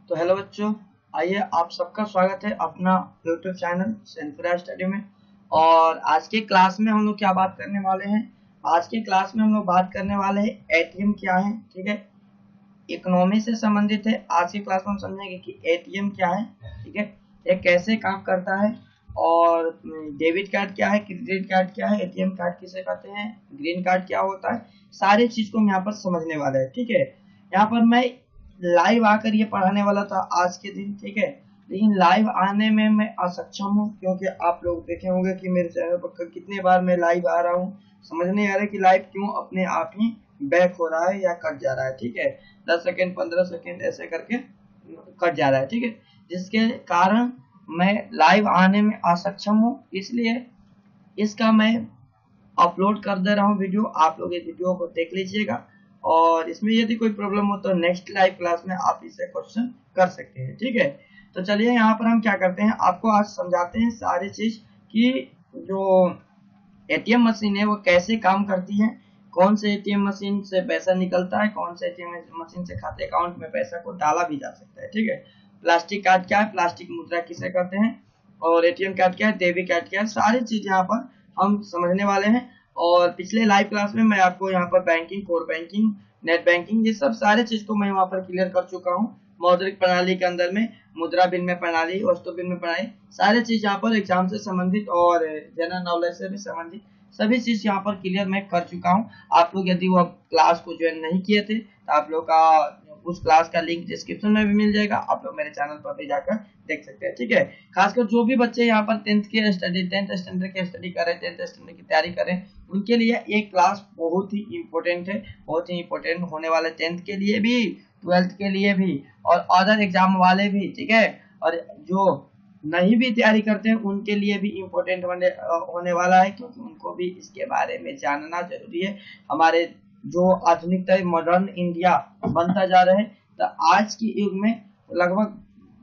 तो हेलो बच्चों, आइए आप सबका स्वागत है अपना यूट्यूब चैनल सेंफिरा स्टडी में। और आज के क्लास में हम लोग क्या बात करने वाले हैं? आज के क्लास में हम लोग बात करने वाले हैं एटीएम क्या है। ठीक है, इकोनॉमी से संबंधित है। आज की क्लास में हम समझेंगे कि एटीएम क्या है, ठीक है, ये कैसे काम करता है, और डेबिट कार्ड क्या है, क्रेडिट कार्ड क्या है, एटीएम कार्ड किसे कहते हैं, ग्रीन कार्ड क्या होता है, सारी चीज को हम यहाँ पर समझने वाले हैं। ठीक है, यहाँ पर मैं लाइव आकर ये पढ़ाने वाला था आज के दिन, ठीक है, लेकिन लाइव आने में मैं असक्षम हूँ, क्योंकि आप लोग देखे होंगे कि मेरे चैनल पर कितने बार मैं लाइव आ रहा हूँ, समझ नहीं आ रहा कि लाइव क्यों अपने आप ही बैक हो रहा है या कट जा रहा है। ठीक है, 10 सेकेंड 15 सेकेंड ऐसे करके कट जा रहा है। ठीक है, जिसके कारण मैं लाइव आने में असक्षम हूँ, इसलिए इसका मैं अपलोड कर दे रहा हूँ वीडियो। आप लोग इस वीडियो को देख लीजिएगा, और इसमें यदि कोई प्रॉब्लम हो तो नेक्स्ट लाइव क्लास में आप इसे क्वेश्चन कर सकते हैं। ठीक है, तो चलिए यहाँ पर हम क्या करते हैं, आपको आज समझाते हैं सारी चीज कि जो एटीएम मशीन है वो कैसे काम करती है, कौन से एटीएम मशीन से पैसा निकलता है, कौन से एटीएम मशीन से खाते अकाउंट में पैसा को डाला भी जा सकता है। ठीक है, प्लास्टिक कार्ड क्या है, प्लास्टिक मुद्रा किसे कहते हैं, और एटीएम कार्ड क्या है, डेबिट कार्ड क्या है, सारी चीज यहाँ पर हम समझने वाले हैं। और पिछले लाइव क्लास में मैं आपको यहाँ पर banking, core banking, net banking, ये सब सारे चीज को मैं वहाँ पर क्लियर कर चुका हूँ। मौद्रिक प्रणाली के अंदर में मुद्रा विनिमय प्रणाली, वस्तु विनिमय प्रणाली, सारे चीज यहाँ पर एग्जाम से संबंधित और जनरल नॉलेज से भी संबंधित सभी चीज यहाँ पर क्लियर मैं कर चुका हूँ। आप लोग यदि वो क्लास को ज्वाइन नहीं किए थे तो आप लोग का उस क्लास का लिंक डिस्क्रिप्शन में भी मिल जाएगा, आप लोग मेरे चैनल पर भी जाकर देख सकते हैं। ठीक है, खासकर जो भी बच्चे यहाँ पर टेंथ स्टैंडर्ड की स्टडी कर रहे हैं, 10th स्टैंडर्ड की तैयारी कर रहे हैं, उनके लिए ये क्लास बहुत ही इम्पोर्टेंट है, बहुत ही इम्पोर्टेंट होने वाले 10th के लिए भी, 12th के लिए भी, और अदर एग्जाम वाले भी। ठीक है, और जो नहीं भी तैयारी करते हैं उनके लिए भी इम्पोर्टेंट होने वाला है, क्योंकि उनको भी इसके बारे में जानना जरूरी है। हमारे जो आधुनिकता मॉडर्न इंडिया बनता जा रहा है, तो आज के युग में लगभग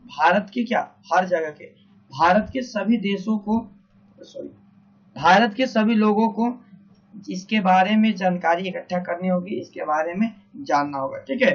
भारत के क्या, हर जगह के, भारत के सभी देशों को, भारत के सभी लोगों को इसके बारे में जानकारी इकट्ठा करनी होगी, इसके बारे में जानना होगा। ठीक है,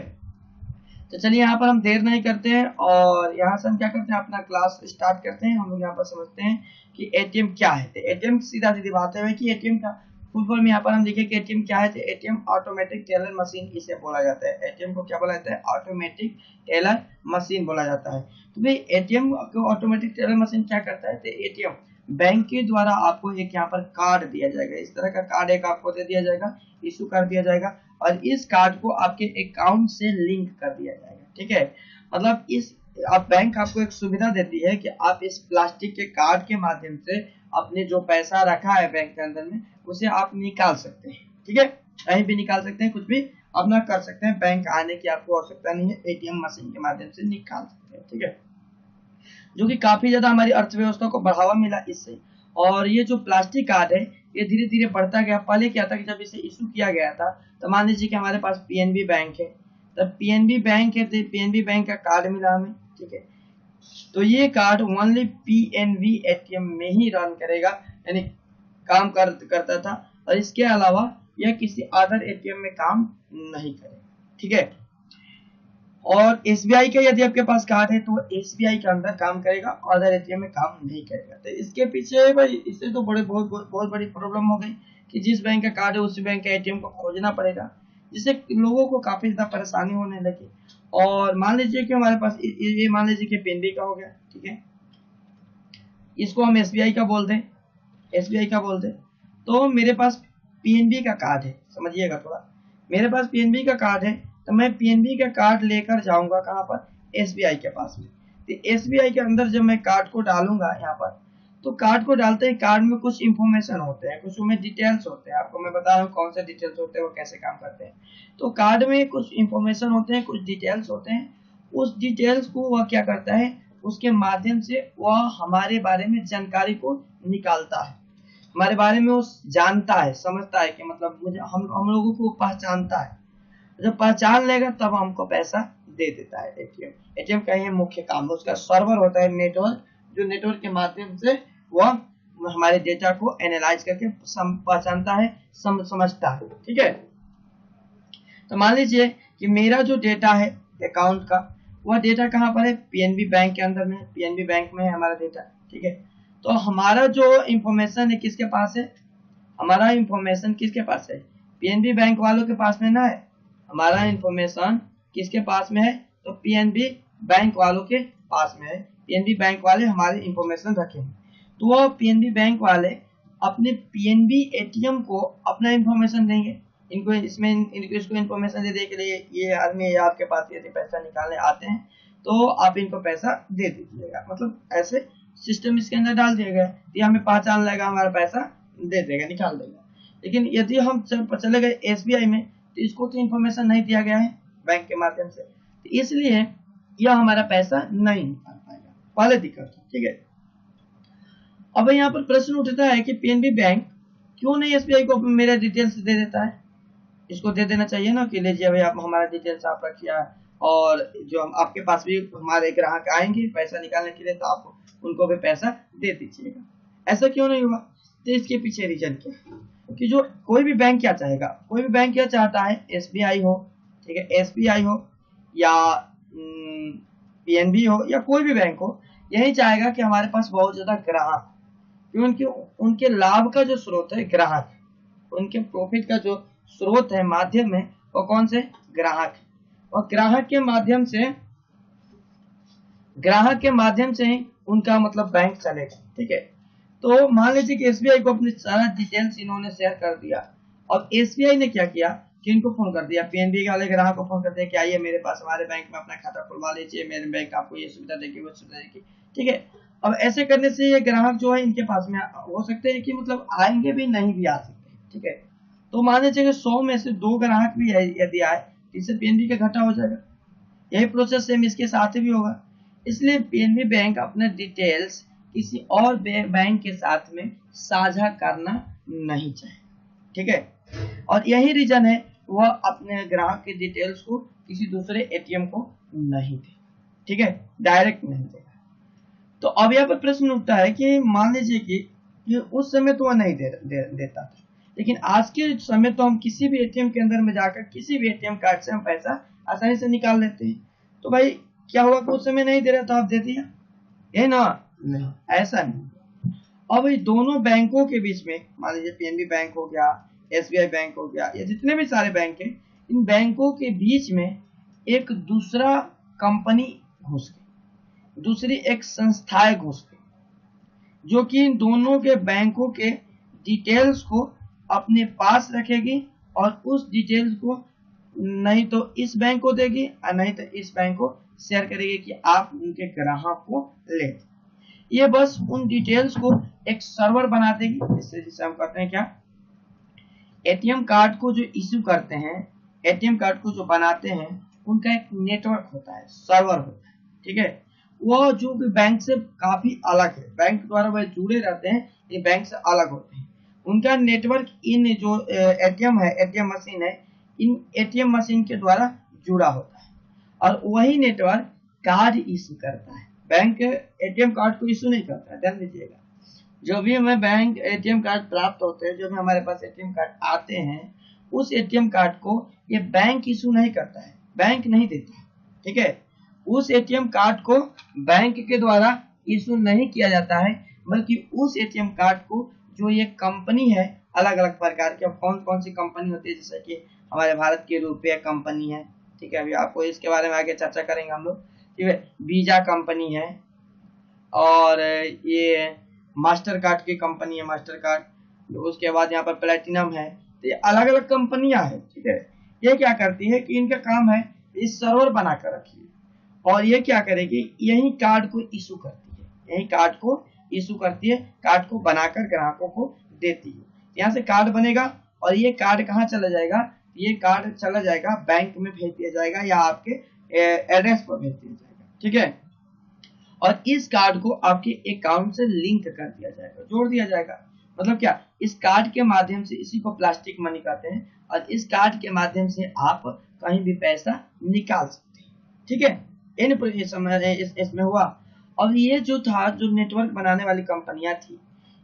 तो चलिए यहाँ पर हम देर नहीं करते हैं और यहाँ से हम क्या करते हैं, अपना क्लास स्टार्ट करते हैं। हम लोग यहाँ पर समझते हैं कि एटीएम क्या है। तो एटीएम सीधा सीधी बात है कि एटीएम का फुल फॉर्म यहाँ पर हम देखें कि एटीएम क्या है, तो एटीएम ऑटोमेटिक टेलर मशीन इसे बोला जाता है। एटीएम को क्या बोला जाता है, ऑटोमेटिक टेलर मशीन बोला जाता है। तो भाई एटीएम को ऑटोमेटिक टेलर मशीन क्या करता है, तो एटीएम बैंक के द्वारा आपको एक यहाँ पर कार्ड दिया जाएगा, इस तरह का कार्ड एक आपको दे दिया जाएगा, इशू कर दिया जाएगा, और इस कार्ड को आपके अकाउंट से लिंक कर दिया जाएगा। ठीक है, मतलब इस बैंक आपको एक सुविधा देती है कि आप इस प्लास्टिक के कार्ड के माध्यम से अपने जो पैसा रखा है बैंक के अंदर में उसे आप निकाल सकते हैं। ठीक है, कहीं भी निकाल सकते हैं, कुछ भी अपना कर सकते हैं, बैंक आने की आपको आवश्यकता नहीं है, एटीएम मशीन के माध्यम से निकाल सकते हैं। ठीक है, जो कि काफी ज्यादा हमारी अर्थव्यवस्था को बढ़ावा मिला इससे। और ये जो प्लास्टिक कार्ड है ये धीरे धीरे बढ़ता गया। पहले क्या था कि जब इसे इशू किया गया था तो मान लीजिए कि हमारे पास पीएनबी बैंक है, तब पीएनबी बैंक है तो पीएनबी बैंक का कार्ड मिला हमें। ठीक है, तो ये कार्ड ओनली पीएनबी एटीएम में ही रन करेगा, यानी काम करता था, और इसके अलावा यह किसी अदर एटीएम में काम नहीं करेगा। ठीक है, और एसबीआई का यदि आपके पास कार्ड है तो एसबीआई के अंदर काम करेगा, अदर एटीएम में काम नहीं करेगा। तो इसके पीछे भाई इससे तो बहुत बड़ी प्रॉब्लम हो गई कि जिस बैंक का कार्ड है उसी बैंक का एटीएम को खोजना पड़ेगा, जिससे लोगों को काफी ज्यादा परेशानी होने लगी। और मान लीजिए कि हमारे पास ये मान लीजिए कि पीएनबी का हो गया, ठीक है, इसको हम एसबीआई का बोल दें, एसबीआई का बोल दें, तो मेरे पास पीएनबी का कार्ड है, समझिएगा थोड़ा, मेरे पास पीएनबी का कार्ड है, तो मैं पीएनबी का कार्ड लेकर जाऊंगा कहां पर, एसबीआई के पास में। तो एसबीआई के अंदर जब मैं कार्ड को डालूंगा यहाँ पर, तो कार्ड को डालते ही कार्ड में कुछ इंफॉर्मेशन होते हैं, कुछ उनमें डिटेल्स होते हैं, आपको मैं बता रहा हूँ कौन से डिटेल्स होते हैं, वो कैसे काम करते हैं। तो कार्ड में कुछ इंफॉर्मेशन होते हैं, कुछ डिटेल्स होते हैं, उस डिटेल्स को वह क्या करता है, उसके माध्यम से वह हमारे बारे में जानकारी को निकालता है, हमारे बारे में वो जानता है, समझता है कि मतलब मुझे हम लोगों को पहचानता है। जब पहचान लेगा तब हमको पैसा दे देता है एटीएम। एटीएम का ये मुख्य काम है, उसका सर्वर होता है नेटवर्क, जो नेटवर्क के माध्यम से वह हमारे डेटा को एनालाइज करके पहचानता है, समझता है। ठीक है, तो मान लीजिए कि मेरा जो डेटा है अकाउंट का, वह डेटा कहाँ पर है, पीएनबी बैंक के अंदर में, पीएनबी बैंक में है हमारा डेटा। ठीक है, तो हमारा जो इंफॉर्मेशन है किसके पास है, हमारा इंफॉर्मेशन किसके पास है, पीएनबी बैंक वालों के पास में ना है। हमारा इंफॉर्मेशन किसके पास में है, तो पीएनबी बैंक वालों के पास में है। पीएनबी बैंक वाले हमारे इंफॉर्मेशन रखे हैं, तो वो पीएनबी बैंक वाले अपने पीएनबी एटीएम को अपना इंफॉर्मेशन देंगे। इनको इसमें इसको इंफॉर्मेशन दे के लिए ये आदमी आपके पास यदि पैसा निकालने आते हैं तो आप इनको पैसा दे दीजिएगा, मतलब ऐसे सिस्टम इसके अंदर डाल दिया गया, ये हमें पहचान लेगा, हमारा पैसा दे देगा, निकाल देगा। लेकिन यदि हम चले गए एसबीआई में तो इसको तो इंफॉर्मेशन नहीं दिया गया है बैंक के माध्यम से, तो इसलिए यह हमारा पैसा नहीं निकाल पाएगा, पहले दिक्कत। ठीक है, अब यहाँ पर प्रश्न उठता है कि पीएनबी बैंक क्यों नहीं एसबीआई को मेरा डिटेल्स दे देता है, इसको दे देना चाहिए ना कि लीजिए भाई आप हमारा डिटेल्स आप रखिए, और जो हम आपके पास भी हमारे ग्राहक आएंगे पैसा निकालने के लिए तो आप उनको भी पैसा दे दीजिएगा। ऐसा क्यों नहीं हुआ, तो इसके पीछे रीजन क्या है कि जो कोई भी बैंक क्या चाहेगा, कोई भी बैंक क्या चाहता है, एसबीआई हो, ठीक है, एसबीआई हो या पीएनबी हो या कोई भी बैंक हो, यही चाहेगा कि हमारे पास बहुत ज्यादा ग्राहक, क्योंकि उनके लाभ का जो स्रोत है ग्राहक, उनके प्रॉफिट का जो स्रोत है माध्यम है वो कौन से, ग्राहक है। और ग्राहक के माध्यम से ही उनका मतलब बैंक चलेगा। ठीक है, तो मान लीजिए कि एसबीआई को अपनी सारा डिटेल्स इन्होंने शेयर कर दिया, और एसबीआई ने क्या किया कि इनको फोन कर दिया, पीएनबी वाले ग्राहक को फोन कर दिया कि आइए मेरे पास हमारे बैंक में अपना खाता खुलवा लीजिए, मेरे बैंक आपको ये सुविधा देगी वो सुविधा देगी। ठीक है, अब ऐसे करने से ये ग्राहक जो है इनके पास में हो सकते हैं कि मतलब आएंगे भी, नहीं भी आ सकते। ठीक है, तो मान लीजिए 100 में से 2 ग्राहक भी यदि आए, इससे पीएनबी का घाटा हो जाएगा। यही प्रोसेस सेम इसके साथ भी होगा। इसलिए पीएनबी बैंक अपने डिटेल्स किसी और बैंक के साथ में साझा करना नहीं चाहे। ठीक है, और यही रीजन है वह अपने ग्राहक के डिटेल्स को किसी दूसरे एटीएम को नहीं दे। ठीक है, डायरेक्ट नहीं देगा। तो अब यहाँ पर प्रश्न उठता है कि मान लीजिए कि उस समय तो वह नहीं देता था, लेकिन आज के समय तो हम किसी भी एटीएम के अंदर में जाकर किसी भी एटीएम कार्ड से हम पैसा आसानी से निकाल लेते हैं। तो भाई क्या हुआ कि उस समय नहीं दे रहा तो आप दे दिया, है ना, नहीं, ऐसा नहीं। अब ये दोनों बैंकों के बीच में, मान लीजिए पीएनबी बैंक हो गया, एसबीआई बैंक हो गया, या जितने भी सारे बैंक हैं, इन बैंकों के बीच में एक दूसरा कंपनी घुस गई, दूसरी एक संस्थाएं घुस गई, जो कि इन दोनों के बैंकों के डिटेल्स को अपने पास रखेगी और उस डिटेल्स को नहीं तो इस बैंक को देगी और नहीं तो इस बैंक को शेयर करेगी कि आप उनके ग्राहक को ले। ये बस उन डिटेल्स को एक सर्वर बना देगी, जिसे हम कहते हैं क्या, एटीएम कार्ड को जो इश्यू करते हैं, एटीएम कार्ड को जो बनाते हैं, उनका एक नेटवर्क होता है, सर्वर होता है। ठीक है, वो जो भी बैंक से काफी अलग है, बैंक द्वारा वह जुड़े रहते हैं, ये बैंक से अलग होते हैं। उनका नेटवर्क इन जो एटीएम है, एटीएम मशीन है, इन एटीएम मशीन के द्वारा जुड़ा होता है, और वही नेटवर्क कार्ड इश्यू करता है। बैंक एटीएम कार्ड को इश्यू नहीं करता है, ध्यान दीजिएगा। जो भी हमें बैंक एटीएम कार्ड प्राप्त होते हैं, जो भी हमारे पास एटीएम कार्ड आते हैं, उस एटीएम कार्ड को ये बैंक इश्यू नहीं करता है, बैंक नहीं देता है। ठीक है, उस एटीएम कार्ड को बैंक के द्वारा इश्यू नहीं किया जाता है, बल्कि उस एटीएम कार्ड को जो ये कंपनी है, अलग अलग प्रकार की, कौन कौन सी कंपनी होती है, जैसे कि हमारे भारत की रुपया कंपनी है। ठीक है, अभी आपको इसके बारे में आगे चर्चा करेंगे हम लोग। ठीक है, वीजा कंपनी है, और ये मास्टर कार्ड की कंपनी है, मास्टर कार्ड। उसके बाद यहाँ पर प्लेटिनम है। तो ये अलग अलग कंपनियां हैं। ठीक है, ये क्या करती है कि इनका काम है इस सर्वर बना कर रखी है, और ये क्या करेगी, यही कार्ड को इशू करती है, यही कार्ड को इशू करती है, कार्ड को बनाकर ग्राहकों को देती है। यहाँ से कार्ड बनेगा और ये कार्ड कहाँ चला जाएगा, ये कार्ड चला जाएगा बैंक में भेज दिया जाएगा या आपके एड्रेस पर भेज दिया जाएगा। ठीक है, और इस कार्ड को आपके अकाउंट से लिंक कर दिया जाएगा, जोड़ दिया जाएगा। मतलब क्या, इस कार्ड के माध्यम से, इसी को प्लास्टिक मनी कहते हैं, और इस कार्ड के माध्यम से आप कहीं भी पैसा निकाल सकते हैं। ठीक है, इसमें हुआ। और ये जो था, जो नेटवर्क बनाने वाली कंपनियां थी,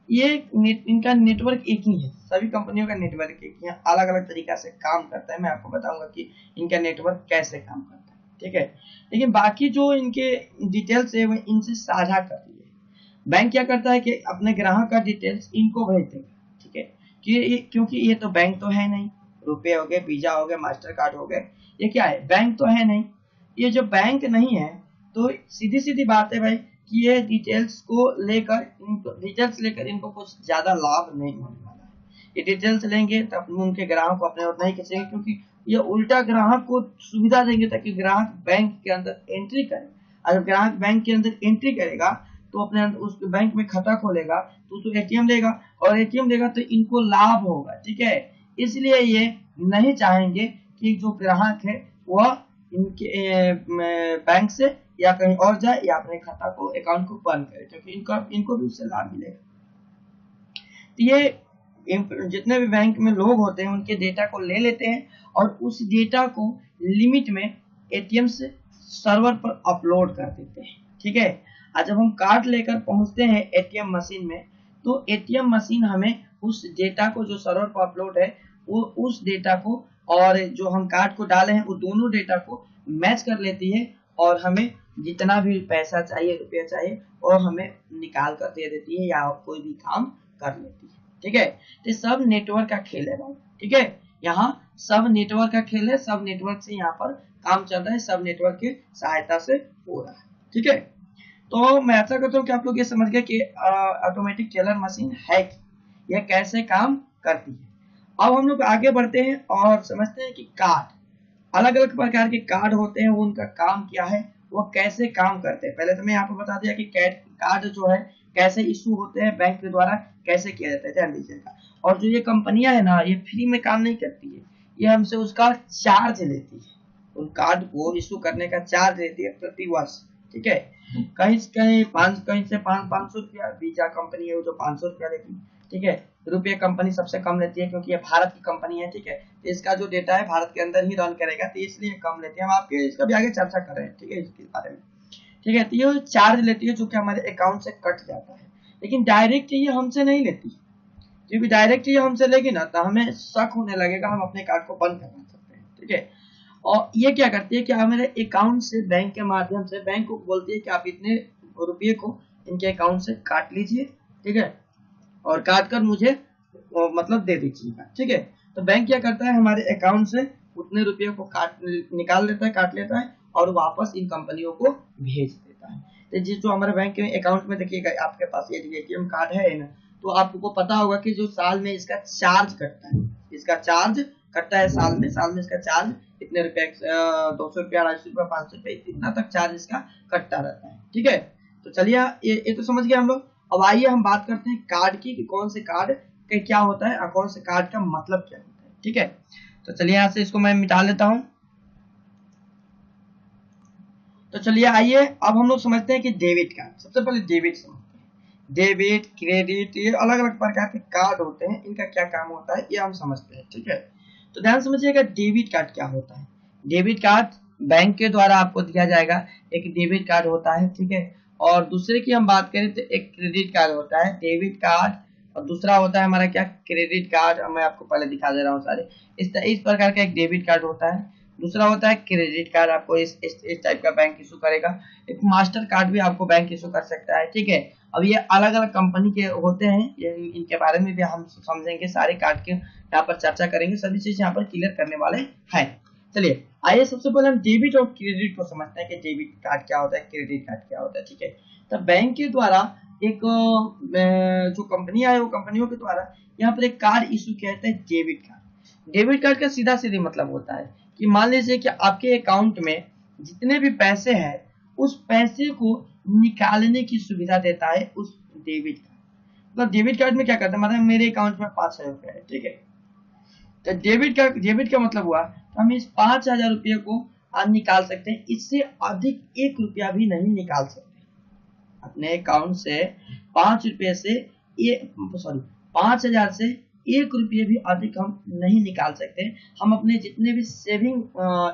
ये इनका नेटवर्क एक ही है, सभी कंपनियों का नेटवर्क एक ही है, अलग अलग तरीका से काम करता है। मैं आपको बताऊंगा कि इनका नेटवर्क कैसे काम करता है। ठीक है। लेकिन बाकी जो इनके डिटेल्स है वो इनसे साझा कर रही है। बैंक क्या करता है कि अपने ग्राहक का डिटेल्स इनको भेज देगा, ठीक है, क्योंकि ये तो बैंक तो है नहीं, रुपए हो गए, वीजा हो गए, मास्टर कार्ड हो गए, ये क्या है, बैंक तो है नहीं। ये जो बैंक नहीं है तो सीधी सीधी बात है भाई कि ये डिटेल्स लेकर इनको कुछ ज्यादा लाभ नहीं होने वाला है। ये डिटेल्स लेंगे तब उनके ग्राहक को अपने और नहीं खींचेंगे, क्योंकि ये उल्टा ग्राहक को सुविधा देंगे ताकि ग्राहक बैंक के अंदर एंट्री करे। अगर ग्राहक बैंक के अंदर एंट्री करेगा तो अपने उस बैंक में खाता खोलेगा तो एटीएम लेगा, और एटीएम लेगा तो इनको लाभ होगा, ठीक है। इसलिए ये नहीं चाहेंगे कि जो ग्राहक है वह इनके बैंक से या कहीं और जाए या अपने खाता को, अकाउंट को बंद करे, क्योंकि इनको भी उससे लाभ मिलेगा। तो ये जितने भी बैंक में लोग होते हैं उनके डेटा को ले लेते हैं और उस डेटा को लिमिट में एटीएम से सर्वर पर अपलोड कर देते हैं, ठीक है। आज जब हम कार्ड लेकर पहुंचते हैं एटीएम मशीन में तो एटीएम मशीन हमें उस डेटा को जो सर्वर पर अपलोड है वो उस डेटा को और जो हम कार्ड को डाले हैं वो दोनों डेटा को मैच कर लेती है और हमें जितना भी पैसा चाहिए, रुपया चाहिए, और हमें निकाल कर दे देती है या कोई भी काम कर लेती है, ठीक है। तो सब नेटवर्क का खेल है भाई, ठीक है। यहाँ सब नेटवर्क का खेल है, सब नेटवर्क से यहाँ पर काम चल रहा है, सब नेटवर्क की सहायता से हो रहा है, ठीक है। तो मैं ऐसा करता हूँ कि आप लोग ये समझ गए कि ऑटोमेटिक टेलर मशीन है कि यह कैसे काम करती है। अब हम लोग आगे बढ़ते हैं और समझते हैं कि कार्ड, अलग अलग प्रकार के कार्ड होते हैं, वो उनका काम क्या है, वो कैसे काम करते हैं। पहले तो मैं यहाँ पर बता दिया कि कार्ड जो है कैसे इशू होते हैं, बैंक के द्वारा कैसे किया जाता है, ध्यान दीजिएगा। और जो ये कंपनियां है ना, ये फ्री में काम नहीं करती है, ये हमसे उसका चार्ज लेती है, उन कार्ड को इशू करने का चार्ज लेती है प्रति वर्ष, ठीक है। कहीं से 500 रुपया वीजा कंपनी है वो जो 500 रुपया लेती है, ठीक है। रुपये कंपनी सबसे कम लेती है क्योंकि ये भारत की कंपनी है, ठीक है। तो इसका जो डेटा है भारत के अंदर ही रन करेगा, तो इसलिए कम लेती है। हम आपके इसका भी आगे चर्चा कर रहे हैं, ठीक है, इसके बारे में, ठीक है। तो ये चार्ज लेती है जो कि हमारे अकाउंट से कट जाता है, लेकिन डायरेक्ट ये हमसे नहीं लेती, क्योंकि डायरेक्ट ये हमसे लेगी ना तो हमें शक होने लगेगा, हम अपने कार्ड को बंद करवा सकते हैं, ठीक है। और ये क्या करती है कि हमारे अकाउंट से बैंक के माध्यम से बैंक को बोलती है कि आप इतने रुपये को इनके अकाउंट से काट लीजिए, ठीक है, और काट कर मुझे मतलब दे दीजिएगा, ठीक है। तो बैंक क्या करता है, हमारे अकाउंट से उतने रुपये को निकाल लेता है, काट लेता है और वापस इन कंपनियों को भेज देता है। तो जो हमारे बैंक के अकाउंट में देखिएगा, आपके पास ये एटीएम कार्ड है ना, तो आपको पता होगा कि जो साल में इसका चार्ज कटता है, साल में इसका चार्ज इतने रुपए, 200 रुपया, 250 रुपया, 500 रुपया, इतना तक चार्ज इसका कटता रहता है, ठीक है। तो चलिए ये तो समझ गए हम लोग। अब आइए हम बात करते हैं कार्ड की, कि कौन से कार्ड के क्या होता है और कौन से कार्ड का मतलब क्या होता है, ठीक है। तो चलिए यहाँ से इसको मैं मिटा लेता हूं। तो चलिए आइए अब हम लोग समझते हैं कि डेबिट कार्ड। सबसे पहले डेबिट समझते हैं, डेबिट, क्रेडिट, ये अलग अलग प्रकार के कार्ड होते हैं, इनका क्या काम होता है ये हम समझते हैं, ठीक है। तो ध्यान समझिएगा डेबिट कार्ड क्या होता है। डेबिट कार्ड बैंक के द्वारा आपको दिया जाएगा, एक डेबिट कार्ड होता है, ठीक है। और दूसरे की हम बात करें तो एक क्रेडिट कार्ड होता है, डेबिट कार्ड, और दूसरा होता है हमारा क्या, क्रेडिट कार्ड। मैं आपको पहले दिखा दे रहा हूँ सारे। इस प्रकार का एक डेबिट कार्ड होता है, दूसरा होता है क्रेडिट कार्ड, आपको इस टाइप का बैंक इशू करेगा। एक मास्टर कार्ड भी आपको बैंक इशू कर सकता है, ठीक है। अब ये अलग अलग कंपनी के होते हैं, इनके बारे में भी हम समझेंगे, सारे कार्ड के यहाँ पर चर्चा करेंगे, सभी चीज यहाँ पर क्लियर करने वाले हैं। चलिए आइए सबसे पहले हम डेबिट और क्रेडिट को समझते हैं कि डेबिट कार्ड क्या होता है, क्रेडिट कार्ड क्या होता है, ठीक है। तो बैंक के द्वारा एक जो कंपनियां है वो कंपनियों के द्वारा यहाँ पर एक कार्ड इशू किया जाता है, डेबिट कार्ड। डेबिट कार्ड का सीधा सीधी मतलब होता है कि मान लीजिए कि आपके अकाउंट में जितने भी पैसे हैं उस पैसे को निकालने की सुविधा देता है उस डेबिट कार्ड। मतलब डेबिट कार्ड में क्या करता है, मतलब मेरे अकाउंट में 5,000 रुपया है, ठीक है। तो डेबिट का मतलब हुआ हम इस 5,000 रुपये को निकाल सकते हैं, इससे अधिक 1 रुपया भी नहीं निकाल सकते अपने अकाउंट से। 5,000 से 1 रुपये भी अधिक हम नहीं निकाल सकते। हम अपने जितने भी सेविंग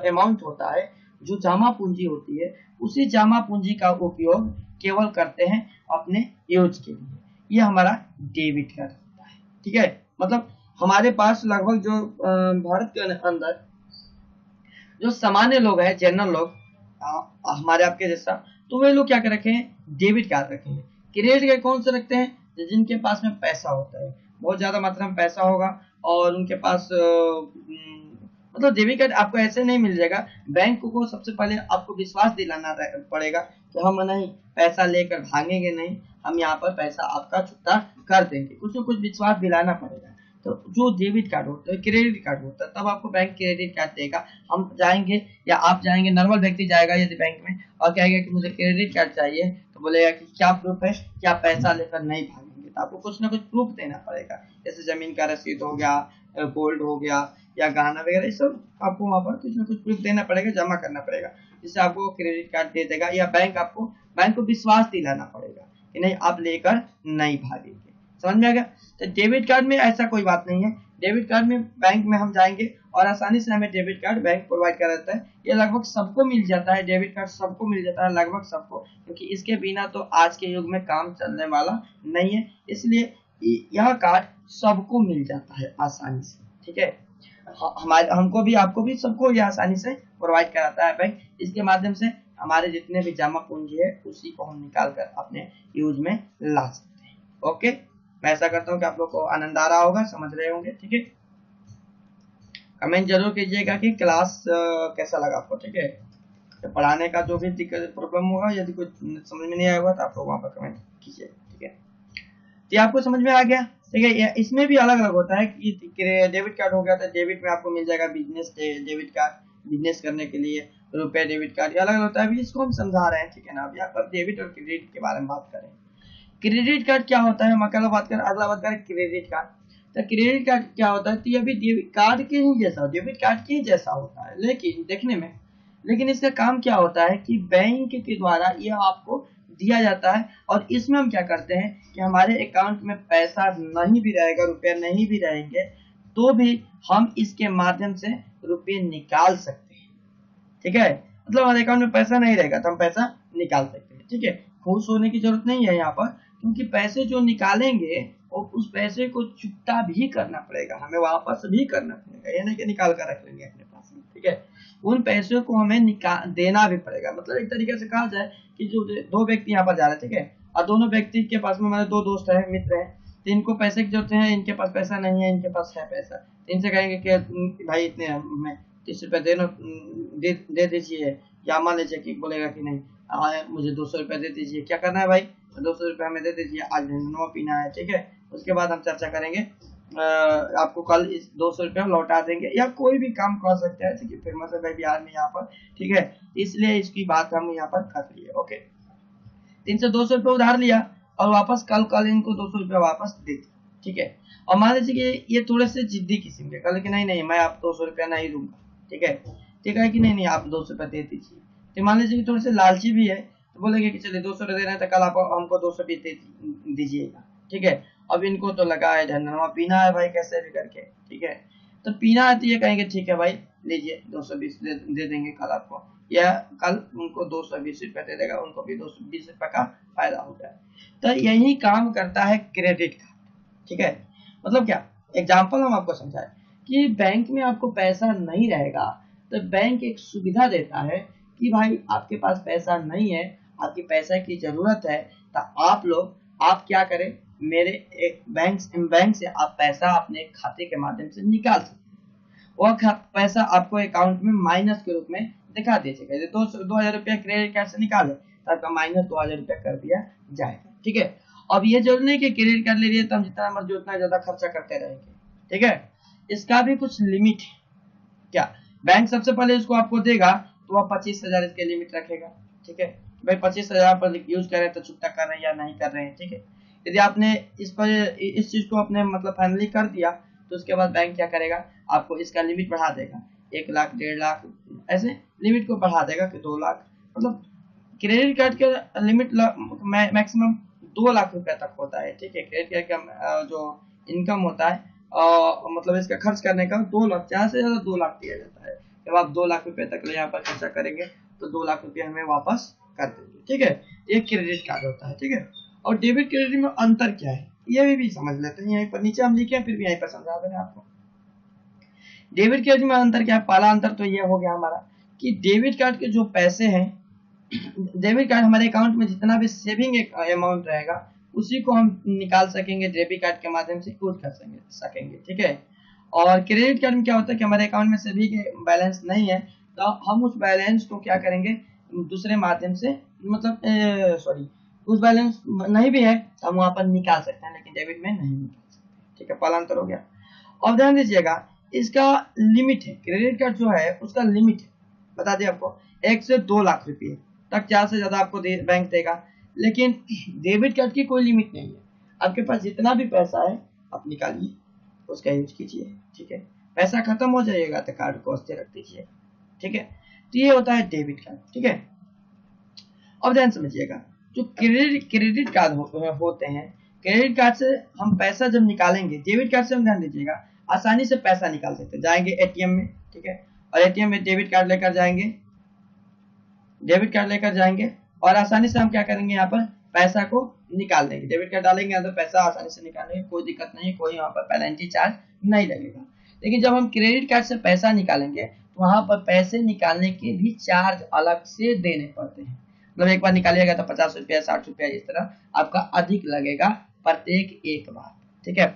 अमाउंट होता है, जो जमा पूंजी होती है, उसी जमा पूंजी का उपयोग केवल करते हैं अपने यूज के लिए। ये हमारा डेबिट कार्ड होता है, ठीक है। मतलब हमारे पास लगभग जो भारत के अंदर जो सामान्य लोग हैं, जनरल लोग, हमारे आपके जैसा, तो वे लोग क्या कर रखे हैं, डेबिट कार्ड रखेंगे। क्रेडिट कार्ड कौन से रखते हैं, जिनके पास में पैसा होता है, बहुत ज्यादा मात्रा में पैसा होगा और उनके पास मतलब डेबिट कार्ड आपको ऐसे नहीं मिल जाएगा। बैंक को सबसे पहले आपको विश्वास दिलाना पड़ेगा कि हम नहीं पैसा लेकर भागेंगे नहीं, हम यहाँ पर पैसा आपका चुकता कर देंगे, कुछ न कुछ विश्वास दिलाना पड़ेगा। तो जो डेबिट कार्ड होता है, क्रेडिट कार्ड होता है, तब आपको बैंक क्रेडिट कार्ड देगा। हम जाएंगे या आप जाएंगे, नॉर्मल व्यक्ति जाएगा यदि बैंक में और कहेगा कि मुझे क्रेडिट कार्ड चाहिए, तो बोलेगा कि क्या प्रूफ है, क्या पैसा लेकर नहीं भागेंगे, तो आपको कुछ ना कुछ प्रूफ देना पड़ेगा, जैसे जमीन का रसीद हो गया, गोल्ड हो गया या गहना वगैरह, सब आपको वहां पर कुछ ना कुछ प्रूफ देना पड़ेगा, जमा करना पड़ेगा, जिससे आपको क्रेडिट कार्ड दे देगा। या बैंक को विश्वास दिलाना पड़ेगा कि नहीं आप लेकर नहीं भागेंगे। समझ में आ गया। तो डेबिट कार्ड में ऐसा कोई बात नहीं है। डेबिट कार्ड में बैंक में हम जाएंगे और आसानी से हमें डेबिट कार्ड बैंक प्रोवाइड कराता है। ये लगभग सबको मिल जाता है, डेबिट कार्ड सबको मिल जाता है, लगभग सबको, क्योंकि इसके बिना तो आज के युग में काम चलने वाला नहीं है, इसलिए यह कार्ड सबको मिल जाता है आसानी से। ठीक है, हमारे हमको भी आपको भी सबको ये आसानी से प्रोवाइड कराता है बैंक। इसके माध्यम से हमारे जितने भी जमा पूंजी है उसी को हम निकाल कर अपने यूज में ला सकते हैं। ओके, मैं ऐसा करता हूँ कि आप लोग को आनंद आ रहा होगा, समझ रहे होंगे। ठीक है, कमेंट जरूर कीजिएगा कि क्लास कैसा लगा आपको। ठीक है, तो पढ़ाने का जो भी दिक्कत प्रॉब्लम होगा, यदि कुछ समझ में नहीं आया होगा तो आप लोग वहाँ पर कमेंट कीजिए। ठीक है, तो आपको समझ में आ गया। ठीक है, इसमें भी अलग अलग होता है कि डेबिट कार्ड हो गया तो डेबिट में आपको मिल जाएगा बिजनेस डेबिट कार्ड, बिजनेस करने के लिए रुपए डेबिट कार्ड, अलग अलग होता है। अभी इसको हम समझा रहे हैं। ठीक है ना, अब यहाँ पर डेबिट और क्रेडिट के बारे में बात करें। क्रेडिट कार्ड क्या होता है, हम अगला बात करें क्रेडिट कार्ड। तो क्रेडिट कार्ड क्या होता है, तो ये भी डेबिट कार्ड के ही जैसा, डेबिट कार्ड के जैसा होता है, लेकिन देखने में, लेकिन इसका काम क्या होता है कि बैंक के द्वारा यह आपको दिया जाता है और इसमें हम क्या करते हैं कि हमारे अकाउंट में पैसा नहीं भी रहेगा, रुपया नहीं भी रहेंगे, तो भी हम इसके माध्यम से रुपये निकाल सकते हैं। ठीक है, मतलब हमारे अकाउंट में पैसा नहीं रहेगा तो हम पैसा निकाल सकते हैं। ठीक है, खुश होने की जरूरत नहीं है यहाँ पर, क्योंकि पैसे जो निकालेंगे और उस पैसे को चुकता भी करना पड़ेगा, हमें वापस भी करना पड़ेगा, ये नहीं कि निकाल कर रख लेंगे अपने पास में। ठीक है, उन पैसों को हमें देना भी पड़ेगा। मतलब एक तरीके से कहा जाए कि जो दो व्यक्ति यहाँ पर जा रहे हैं, ठीक है, और दोनों व्यक्ति के पास में हमारे दो दोस्त हैं, मित्र हैं, तो इनको पैसे की जरूरत है, इनके पास पैसा नहीं है, इनके पास है पैसा, तो इनसे कहेंगे कि भाई इतने हमें 30 रुपए दे दीजिए, या मान लीजिए कि बोलेगा कि नहीं मुझे 200 रुपए दे दीजिए, क्या करना है भाई, 200 रुपए हमें दे दीजिए, आज नो पीना है। ठीक है, उसके बाद हम चर्चा करेंगे, आपको कल इस 200 रुपये लौटा देंगे, या कोई भी काम कर सकते हैं। ठीक है, फिर मतलब भाई बिहार में यहाँ पर, ठीक है, इसलिए इसकी बात हम यहाँ पर कर लिए। ओके, 200 रुपये उधार लिया और वापस कल इनको 200 रुपये वापस दे दिया। ठीक है, और मान लीजिए कि ये थोड़े से जिद्दी किस्म के, कल कि नहीं मैं आप 200 रुपया नहीं दूंगा। ठीक है, ठीक है कि नहीं आप 200 रुपये दे दीजिए। तो मान लीजिए कि थोड़े से लालची भी है, तो बोलेंगे कि चलिए 200 रुपये दे रहे हैं तो कल आप हमको 200 भी दे दीजिएगा। ठीक है, अब इनको तो लगा है धनवा पीना है भाई कैसे भी करके। ठीक है, तो पीना है तो ये कहेंगे ठीक है भाई लीजिए 220 दे देंगे कल आपको, या कल उनको 220 रुपये दे देगा, उनको भी 220 रुपये का फायदा हो जाए। तो यही काम करता है क्रेडिट कार्ड। ठीक है, मतलब क्या, एग्जाम्पल हम आपको समझाए कि बैंक में आपको पैसा नहीं रहेगा तो बैंक एक सुविधा देता है कि भाई आपके पास पैसा नहीं है, आपकी पैसा की जरूरत है, तो आप क्या करें, मेरे एक बैंक से आप पैसा अपने खाते के माध्यम से निकाल सकते हैं। वह पैसा आपको अकाउंट में माइनस के रूप में दिखा दीजिएगा। 2000 रुपया क्रेडिट कार्ड से निकाले तो आपका माइनस 2000 रुपया कर दिया जाएगा। ठीक है, अब ये जरूरी नहीं कि क्रेडिट कार्ड ले लिए तो हम जितना मर्जी उतना ज्यादा खर्चा करते रहेंगे। ठीक है, इसका भी कुछ लिमिट है। क्या, बैंक सबसे पहले इसको आपको देगा तो वह 25,000 इसके लिमिट रखेगा। ठीक है, भाई 25,000 पर यूज कर रहे हैं तो चुकता कर रहे हैं या नहीं कर रहे हैं। ठीक है, यदि आपने इस चीज को अपने मतलब फाइनली कर दिया तो उसके बाद बैंक क्या करेगा, आपको इसका लिमिट बढ़ा देगा, 1 लाख 1.5 लाख ऐसे लिमिट को बढ़ा देगा कि 2 लाख। मतलब क्रेडिट कार्ड का लिमिट मैक्सिमम 2 लाख रुपए तक होता है। ठीक है, क्रेडिट कार्ड का जो इनकम होता है मतलब इसका खर्च करने का 2 लाख, ज्यादा से ज्यादा 2 लाख दिया जाता है। जब आप 2 लाख रुपए तक यहाँ पर खर्चा करेंगे तो 2 लाख रुपए हमें वापस कर देंगे। ठीक है, ये क्रेडिट कार्ड होता है। ठीक है, और डेबिट क्रेडिट में अंतर क्या है ये भी समझ लेते हैं। यहीं पर नीचे हम लिखे हैं, फिर भी यहीं पर समझा देंगे आपको। डेबिट क्रेडिट में अंतर क्या है। पहला अंतर तो ये हो गया हमारा कि डेबिट कार्ड के जो पैसे हैं, डेबिट कार्ड हमारे अकाउंट में जितना भी सेविंग अमाउंट रहेगा उसी को हम निकाल सकेंगे, डेबिट कार्ड के माध्यम से यूज कर सकेंगे। ठीक है। और क्रेडिट कार्ड में क्या होता है कि हमारे अकाउंट में सेविंग बैलेंस नहीं है, तो हम उस बैलेंस को क्या करेंगे, दूसरे माध्यम से, मतलब सॉरी, उस बैलेंस नहीं भी है तो हम वहां पर निकाल सकते हैं, लेकिन डेबिट में नहीं निकाल सकते। ठीक है, पहला अंतर हो गया। और ध्यान दीजिएगा, इसका लिमिट है, क्रेडिट कार्ड जो है उसका लिमिट है, बता दिया आपको, 1 से 2 लाख रुपए तक ज्यादा से ज्यादा आपको बैंक देगा। लेकिन डेबिट कार्ड की कोई लिमिट नहीं है, आपके पास जितना भी पैसा है आप निकालिए, उसका यूज कीजिए। ठीक है, पैसा खत्म हो जाएगा तो कार्ड को अस्थिर रख दीजिए। ठीक है, तो ये होता है डेबिट कार्ड। ठीक है, अब ध्यान समझिएगा, जो क्रेडिट कार्ड होते हैं, क्रेडिट कार्ड से हम पैसा जब निकालेंगे, डेबिट कार्ड से हम ध्यान दीजिएगा आसानी से पैसा निकाल सकते हैं, जाएंगे एटीएम में। ठीक है, और एटीएम में डेबिट कार्ड लेकर जाएंगे और आसानी से हम क्या करेंगे, यहाँ पर पैसा को निकाल देंगे, डेबिट कार्ड डालेंगे अंदर, पैसा आसानी से निकालेंगे, कोई दिक्कत नहीं, कोई यहाँ पर पेनल्टी चार्ज नहीं लगेगा। लेकिन जब हम क्रेडिट कार्ड से पैसा निकालेंगे तो वहां पर पैसे निकालने के भी चार्ज अलग से देने पड़ते हैं। मतलब एक बार निकालिएगा तो 50 रुपया 60 रुपया इस तरह आपका अधिक लगेगा प्रत्येक एक बार। ठीक है,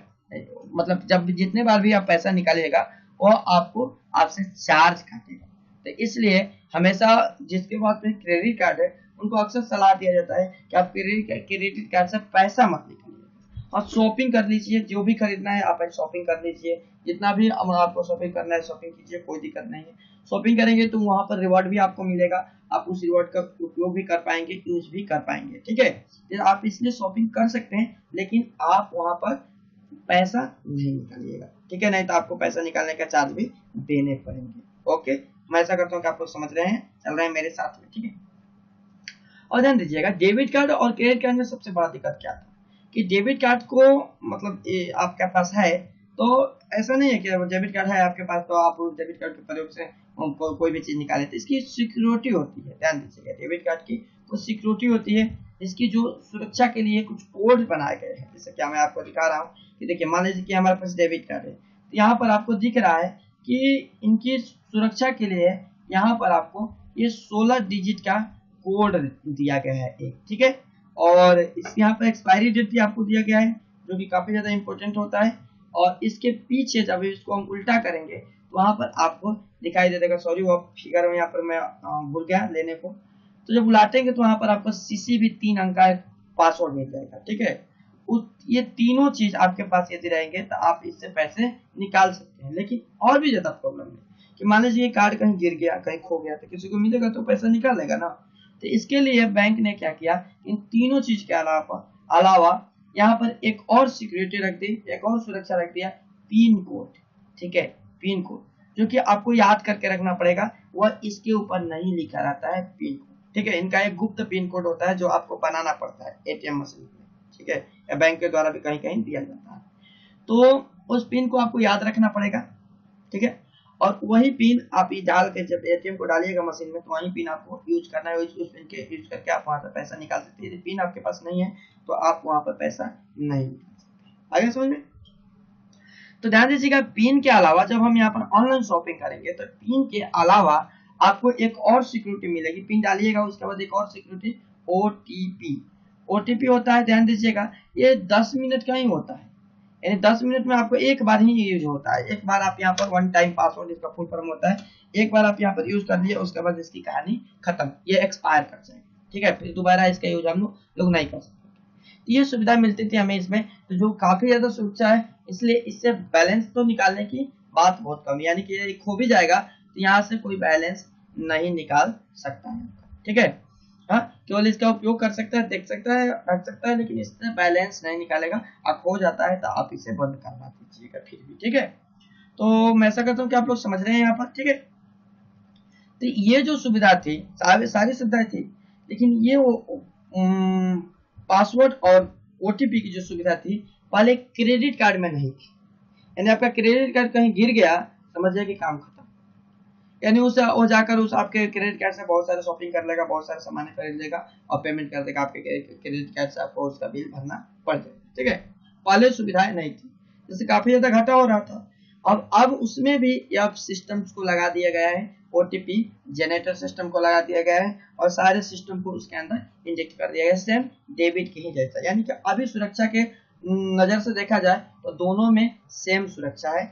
मतलब जब जितने बार भी आप पैसा निकालिएगा वो आपसे चार्ज काटेगा। तो इसलिए हमेशा जिसके पास में क्रेडिट कार्ड है उनको अक्सर सलाह दिया जाता है कि आप क्रेडिट कार्ड से पैसा मत निकालिए, और शॉपिंग कर लीजिए, जो भी खरीदना है आप शॉपिंग कर लीजिए, जितना भी आपको शॉपिंग करना है शॉपिंग कीजिए, कोई दिक्कत नहीं है। शॉपिंग करेंगे तो वहां पर रिवॉर्ड भी आपको मिलेगा, आप उस रिवॉर्ड का उपयोग भी कर पाएंगे, यूज भी कर पाएंगे। ठीक है, तो आप इसलिए शॉपिंग कर सकते हैं, लेकिन आप वहां पर पैसा नहीं निकालिएगा। ठीक है, नहीं तो आपको पैसा निकालने का चार्ज भी देने पड़ेंगे। ओके, मैं ऐसा करता हूँ कि आप लोग समझ रहे हैं, चल रहे हैं मेरे साथ में। ठीक है, और ध्यान दीजिएगा, डेबिट कार्ड और क्रेडिट कार्ड में सबसे बड़ा दिक्कत क्या था कि डेबिट कार्ड को मतलब आपके पास है तो ऐसा नहीं है कि डेबिट कार्ड है आपके पास तो आप डेबिट कार्ड के प्रयोग से कोई भी चीज निकाले, तो इसकी सिक्योरिटी होती है। ध्यान दीजिएगा, डेबिट कार्ड की तो सिक्योरिटी होती है, इसकी जो सुरक्षा के लिए कुछ कोड बनाए गए हैं। जैसे कि मैं आपको दिखा रहा हूँ कि देखिए, मान लीजिए कि हमारे पास डेबिट कार्ड है, तो यहाँ पर आपको दिख रहा है कि इनकी सुरक्षा के लिए यहाँ पर आपको ये 16 डिजिट का कोड दिया गया है एक। ठीक है, और इस यहाँ पर एक्सपायरी डेट भी आपको दिया गया है, जो कि काफी ज्यादा इंपॉर्टेंट होता है। और इसके पीछे जब इसको हम उल्टा करेंगे तो वहां पर आपको दिखाई दे देगा, सॉरी वो फिगर में यहाँ पर मैं भूल गया लेने को, तो जब उलाटेंगे तो वहां पर आपको CCV 3 अंक का पासवर्ड मिल जाएगा। ठीक है, ये तीनों चीज आपके पास यदि रहेंगे तो आप इससे पैसे निकाल सकते हैं। लेकिन और भी ज्यादा प्रॉब्लम है कि मान लीजिए कार्ड कहीं गिर गया, कहीं खो गया, तो किसी को मिलेगा तो पैसा निकालेगा ना। तो इसके लिए बैंक ने क्या किया, इन तीनों चीज के अलावा यहाँ पर एक और सिक्योरिटी रख दी, एक और सुरक्षा रख दिया, पिन कोड। ठीक है, पिन कोड जो कि आपको याद करके रखना पड़ेगा, वह इसके ऊपर नहीं लिखा रहता है पिन कोड। ठीक है, इनका एक गुप्त पिन कोड होता है जो आपको बनाना पड़ता है एटीएम मशीन में। ठीक है, या बैंक के द्वारा भी कहीं कहीं दिया जाता है, तो उस पिन को आपको याद रखना पड़ेगा। ठीक है, और वही पिन आप डाल के जब एटीएम को डालिएगा मशीन में तो वही पिन आपको यूज करना है, उस पिन के यूज करके आप वहां पर पैसा निकाल सकते हैं। यदि पिन आपके पास नहीं है तो आप वहां पर पैसा नहीं निकाल सकते। आगे समझ में? तो ध्यान दीजिएगा, पिन के अलावा जब हम यहाँ पर ऑनलाइन शॉपिंग करेंगे तो पिन के अलावा आपको एक और सिक्योरिटी मिलेगी। पिन डालिएगा, उसके बाद एक और सिक्योरिटी ओटीपी होता है। ध्यान दीजिएगा, ये 10 मिनट का ही होता है, यानी 10 मिनट में आपको एक बार ही यूज होता है। एक बार आप यहाँ पर वन टाइम पासवर्ड, इसका फुल फॉर्म होता है, एक बार आप यहाँ पर यूज कर लिए, उसके बाद इसकी कहानी खत्म, ये एक्सपायर कर जाएगी। ठीक है, फिर दोबारा इसका यूज हम लोग नहीं कर सकते। तो ये सुविधा मिलती थी हमें इसमें, तो जो काफी ज्यादा सुरक्षा है, इसलिए इससे बैलेंस तो निकालने की बात बहुत कम, यानी कि ये खो भी जाएगा तो यहाँ से कोई बैलेंस नहीं निकाल सकता है। ठीक है, हाँ, केवल इसका उपयोग कर सकता है, देख सकता है, रख सकता है, लेकिन इससे बैलेंस नहीं निकालेगा। आप खो जाता है तो आप इसे बंद करवा दीजिएगा फिर भी। ठीक है, तो मैं ऐसा करता हूँ कि आप लोग समझ रहे हैं यहाँ पर। ठीक है, तो ये जो सुविधा थी, सारी सुविधाएं थी, लेकिन ये वो पासवर्ड और ओटीपी की जो सुविधा थी पहले क्रेडिट कार्ड में नहीं थी। यानी आपका क्रेडिट कार्ड कहीं गिर गया, समझिए कि काम खत्म, यानी वो जाकर उस आपके क्रेडिट कार्ड से बहुत सारे शॉपिंग कर लेगा, बहुत सारे सामान खरीद लेगा और पेमेंट कर देगा, आपके क्रेडिट कार्ड से आपको उसका बिल भरना पड़ जाएगा। ठीक है, पहले सुविधाएं नहीं थी, जिससे काफी ज्यादा घाटा हो रहा था। अब उसमें भी अब सिस्टम्स को लगा दिया गया है, OTP जनरेटर सिस्टम को लगा दिया गया है और सारे सिस्टम को उसके अंदर इंजेक्ट कर दिया गया है, सेम डेबिट के ही जैसा। यानी कि अभी सुरक्षा के नजर से देखा जाए तो दोनों में सेम सुरक्षा है,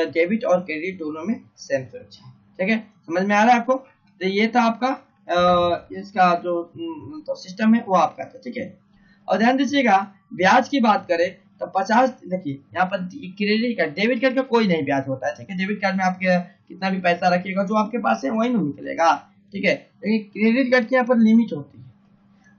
डेबिट और क्रेडिट दोनों में सेम सुरक्षा है। ठीक है, समझ में आ रहा है आपको? तो ये था आपका इसका जो तो सिस्टम है वो आपका था। ठीक है, और ध्यान दीजिएगा ब्याज की बात करें तो 50, देखिए यहाँ पर क्रेडिट कार्ड, डेबिट कार्ड का कोई नहीं ब्याज होता है। ठीक है, डेबिट कार्ड में आपके कितना भी पैसा रखिएगा जो आपके पास है वही नहीं निकलेगा। ठीक है, लेकिन क्रेडिट कार्ड की यहाँ पर लिमिट होती है,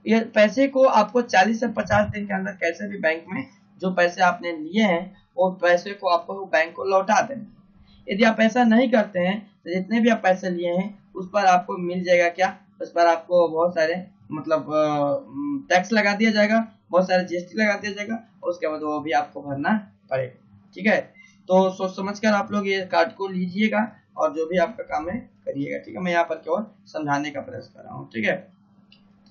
ये पैसे को आपको 40 से 50 दिन के अंदर कैसे भी बैंक में जो पैसे आपने लिए हैं वो पैसे को आपको बैंक को लौटा देंगे। यदि आप ऐसा नहीं करते हैं तो जितने भी आप पैसे लिए हैं उस पर आपको मिल जाएगा क्या, उस पर आपको बहुत सारे मतलब टैक्स लगा दिया जाएगा, बहुत सारे GST लगा दिया जाएगा और उसके बाद वो भी आपको भरना पड़ेगा। ठीक है, तो सोच समझ कर आप लोग ये कार्ड को लीजिएगा और जो भी आपका काम है करिएगा। ठीक है, मैं यहाँ पर केवल समझाने का प्रयास कर रहा हूँ। ठीक है,